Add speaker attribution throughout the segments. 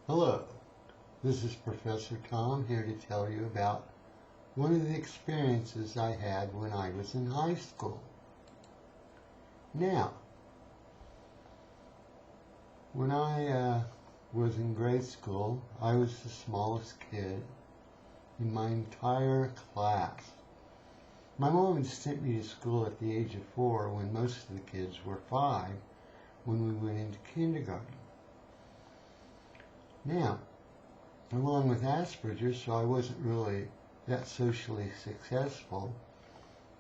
Speaker 1: Hello, this is Professor Tom here to tell you about one of the experiences I had when I was in high school. Now, when I was in grade school, I was the smallest kid in my entire class. My mom had sent me to school at the age of 4 when most of the kids were 5 when we went into kindergarten. Now, along with Asperger's, so I wasn't really that socially successful,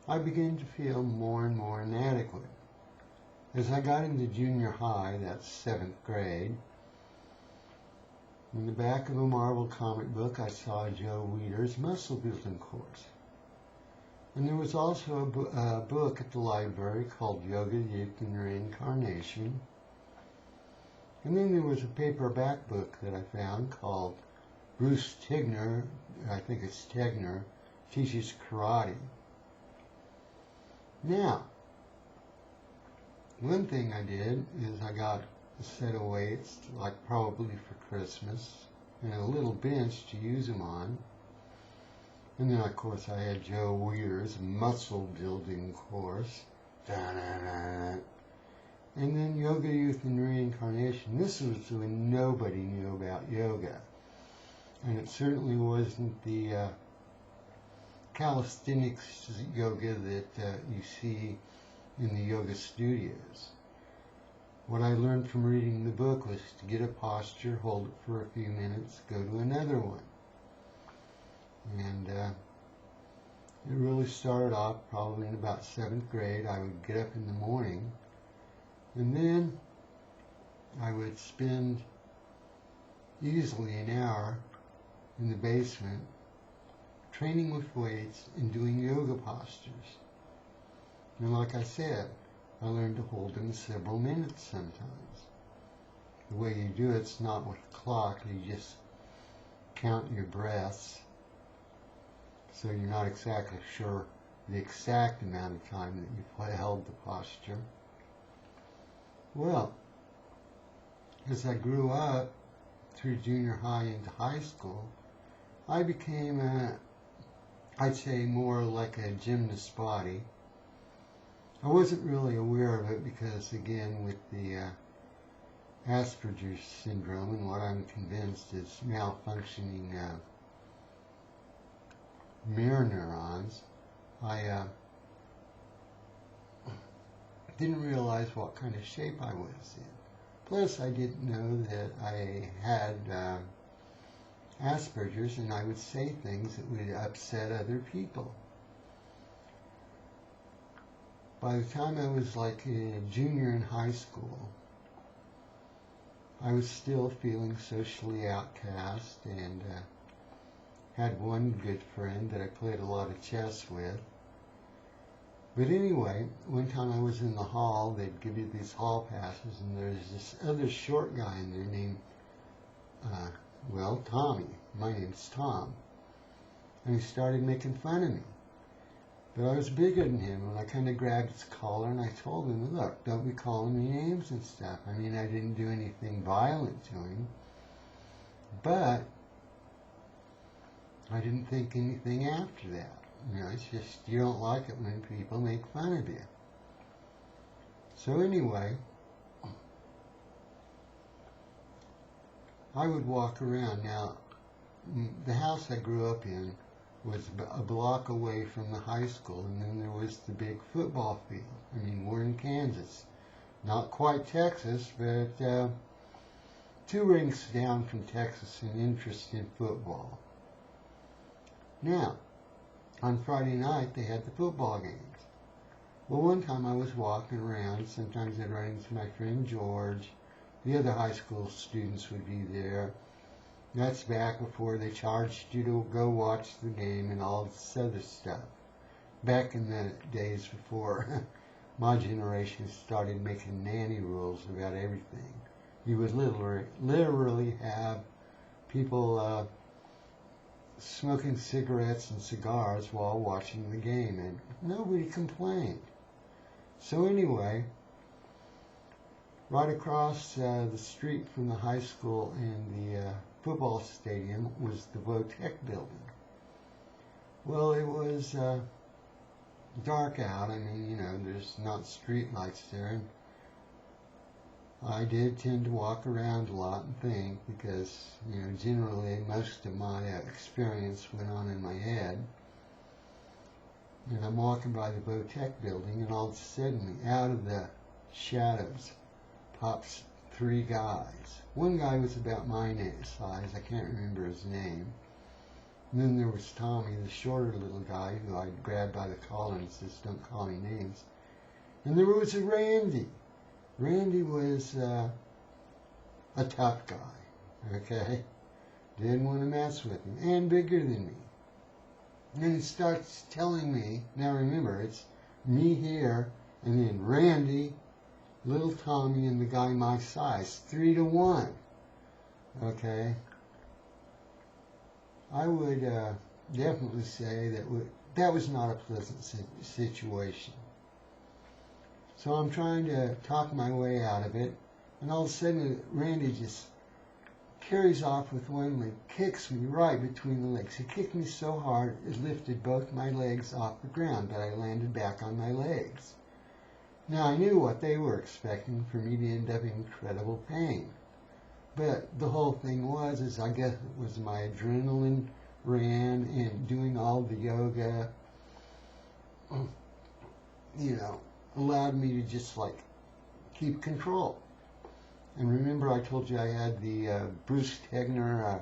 Speaker 1: I began to feel more and more inadequate. As I got into junior high, that's 7th grade, in the back of a Marvel comic book I saw Joe Weider's muscle building course. And there was also a book at the library called Yoga, Youth, and Reincarnation. And then there was a paperback book that I found called Bruce Tigner, I think it's Tegner, Teaches Karate. Now, one thing I did is I got a set of weights, like probably for Christmas, and a little bench to use them on. And then, of course, I had Joe Weider's muscle building course. Da-da-da. And then Yoga, Youth, and Reincarnation. This was when nobody knew about yoga. And it certainly wasn't the calisthenics yoga that you see in the yoga studios. What I learned from reading the book was to get a posture, hold it for a few minutes, go to another one. And it really started off probably in about 7th grade. I would get up in the morning, and then I would spend easily an hour in the basement training with weights and doing yoga postures. And like I said, I learned to hold them several minutes sometimes. The way you do it's not with a clock, you just count your breaths, so you're not exactly sure the exact amount of time that you held the posture. Well, as I grew up through junior high into high school, I became I'd say more like a gymnast body. I wasn't really aware of it because, again, with the Asperger's syndrome and what I'm convinced is malfunctioning mirror neurons, I didn't realize what kind of shape I was in. Plus, I didn't know that I had Asperger's, and I would say things that would upset other people. By the time I was like a junior in high school, I was still feeling socially outcast and had one good friend that I played a lot of chess with. But anyway, one time I was in the hall, they'd give you these hall passes, and there's this other short guy in there named, Tommy. My name's Tom. And he started making fun of me. But I was bigger than him, and I kind of grabbed his collar and I told him, look, don't be calling me names and stuff. I mean, I didn't do anything violent to him, but I didn't think anything after that. You know, it's just, you don't like it when people make fun of you. So anyway, I would walk around. Now, the house I grew up in was a block away from the high school, and then there was the big football field. I mean, we're in Kansas. Not quite Texas, but 2 rings down from Texas in interest in football. Now, on Friday night, they had the football games. Well, one time I was walking around. Sometimes I'd run into my friend George. The other high school students would be there. That's back before they charged you to go watch the game and all this other stuff. Back in the days before my generation started making nanny rules about everything. You would literally have people smoking cigarettes and cigars while watching the game, and nobody complained. So anyway, Right across the street from the high school and the football stadium was the Votech building. Well, it was dark out. I mean, you know, there's not street lights there, and I did tend to walk around a lot and think because, you know, generally most of my experience went on in my head. And I'm walking by the Votech building, and all of a sudden, out of the shadows pops three guys. One guy was about my size. I can't remember his name. And then there was Tommy, the shorter little guy who I grabbed by the collar and says, "Don't call me names." And there was a Randy. Randy was a tough guy, okay? Didn't want to mess with me, and bigger than me. And then he starts telling me, now remember, it's me here, and then Randy, little Tommy, and the guy my size, 3-to-1, okay? I would definitely say that was not a pleasant situation. So I'm trying to talk my way out of it, and all of a sudden Randy just carries off with one leg, kicks me right between the legs. He kicked me so hard it lifted both my legs off the ground, but I landed back on my legs. Now I knew what they were expecting, for me to end up in incredible pain. But the whole thing was I guess it was my adrenaline ran, and doing all the yoga, you know, allowed me to just like keep control. And remember I told you I had the Bruce Tegner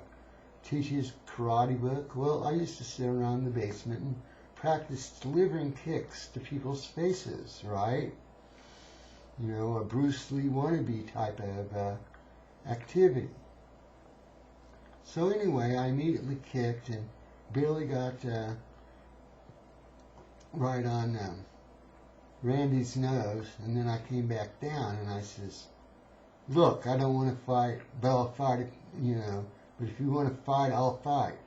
Speaker 1: teaches karate book? Well, I used to sit around the basement and practice delivering kicks to people's faces, right? You know, a Bruce Lee wannabe type of activity. So anyway, I immediately kicked and barely got right on Randy's nose, and then I came back down and I says, "Look, I don't want to fight, but I'll fight, you know, but if you want to fight, I'll fight."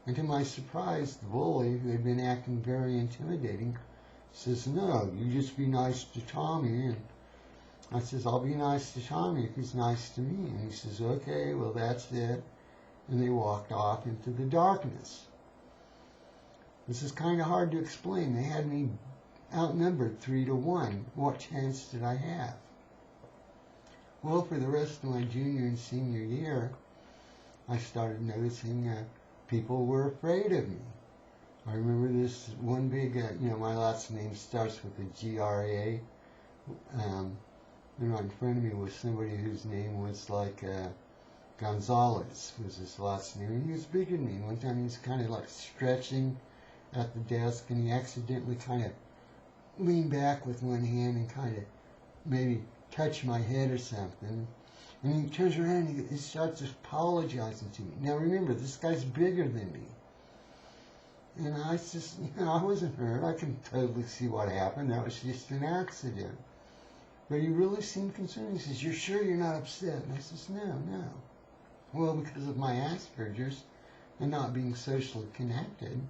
Speaker 1: And to my surprise, the bully, who had been acting very intimidating, says, "No, you just be nice to Tommy." And I says, "I'll be nice to Tommy if he's nice to me." And he says, "Okay, well, that's it." And they walked off into the darkness. This is kind of hard to explain. They had me outnumbered 3-to-1. What chance did I have? Well, for the rest of my junior and senior year, I started noticing people were afraid of me. I remember this one big, you know, my last name starts with a G-R-A. Right in front of me was somebody whose name was like Gonzalez, was his last name. And he was bigger than me. One time he was kind of like stretching at the desk, and he accidentally kind of leaned back with one hand and kind of maybe touch my head or something. And he turns around and he starts apologizing to me. Now remember, this guy's bigger than me. And I just, you know, I wasn't hurt. I can totally see what happened. That was just an accident. But he really seemed concerned. He says, "You're sure you're not upset?" And I says, "No." Well, because of my Asperger's and not being socially connected,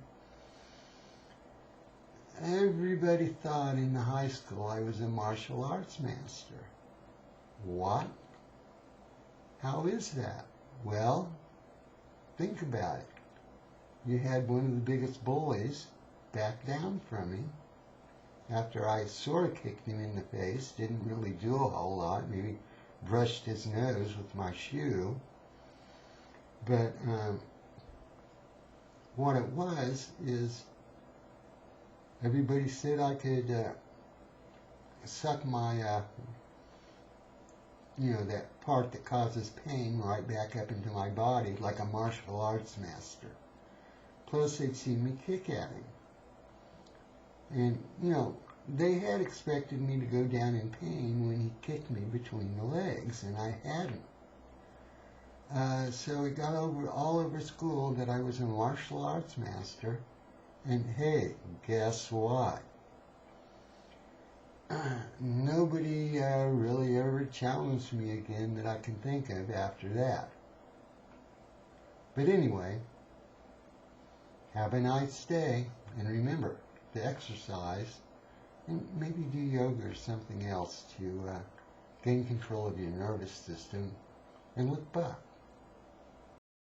Speaker 1: everybody thought in the high school I was a martial arts master. What? How is that? Well, think about it. You had one of the biggest bullies back down from me after I sort of kicked him in the face, didn't really do a whole lot, maybe brushed his nose with my shoe. But what it was is everybody said I could suck my, you know, that part that causes pain right back up into my body like a martial arts master. Plus they'd seen me kick at him. And, you know, they had expected me to go down in pain when he kicked me between the legs, and I hadn't. So it got all over school that I was a martial arts master. And hey, guess what? Nobody really ever challenged me again that I can think of after that. But anyway, have a nice day, and remember to exercise and maybe do yoga or something else to gain control of your nervous system, and look back.